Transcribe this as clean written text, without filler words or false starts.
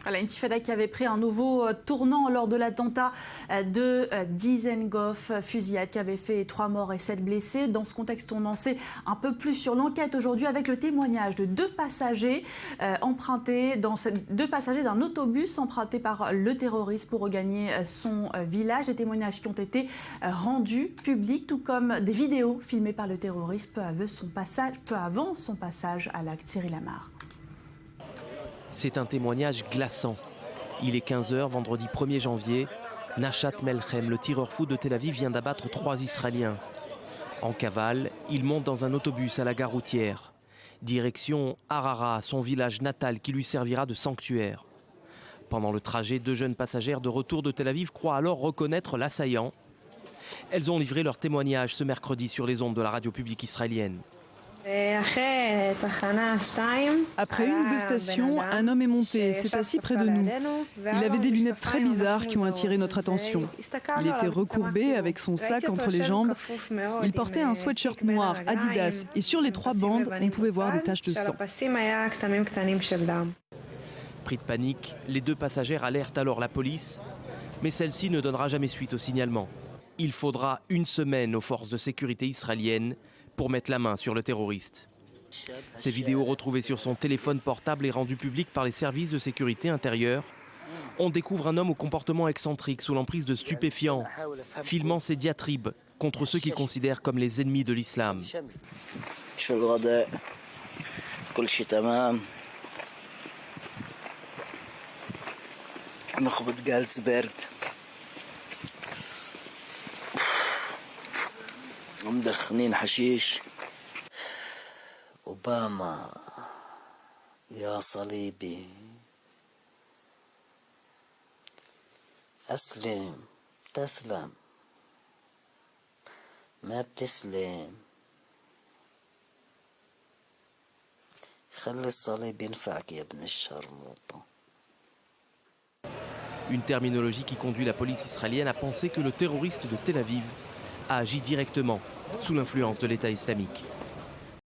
L'intifada qui avait pris un nouveau tournant lors de l'attentat de Dizengoff, fusillade qui avait fait 3 morts et 7 blessés. Dans ce contexte, on en sait un peu plus sur l'enquête aujourd'hui avec le témoignage de deux passagers d'un autobus emprunté par le terroriste pour regagner son village. Des témoignages qui ont été rendus publics, tout comme des vidéos filmées par le terroriste peu avant son passage à l'acte. Cyril Amar. C'est un témoignage glaçant. Il est 15h, vendredi 1er janvier. Nachat Melchem, le tireur fou de Tel Aviv, vient d'abattre 3 Israéliens. En cavale, il monte dans un autobus à la gare routière. Direction Harara, son village natal qui lui servira de sanctuaire. Pendant le trajet, 2 jeunes passagères de retour de Tel Aviv croient alors reconnaître l'assaillant. Elles ont livré leur témoignage ce mercredi sur les ondes de la radio publique israélienne. Après 1 ou 2 stations, un homme est monté et s'est assis près de nous. Il avait des lunettes très bizarres qui ont attiré notre attention. Il était recourbé avec son sac entre les jambes. Il portait un sweatshirt noir Adidas et sur les 3 bandes, on pouvait voir des taches de sang. Pris de panique, les 2 passagères alertent alors la police, mais celle-ci ne donnera jamais suite au signalement. Il faudra 1 semaine aux forces de sécurité israéliennes pour mettre la main sur le terroriste. Ces vidéos retrouvées sur son téléphone portable et rendues publiques par les services de sécurité intérieure, on découvre un homme au comportement excentrique sous l'emprise de stupéfiants, filmant ses diatribes contre ceux qu'il considère comme les ennemis de l'islam. مدخنين حشيش أوباما يا صليبي أسلم تسلم ما بتسلم خلي الصليب ينفعك يا ابن الشرموطة. Une terminologie qui conduit la police israélienne à penser que le terroriste de Tel Aviv a agi directement sous l'influence de l'État islamique.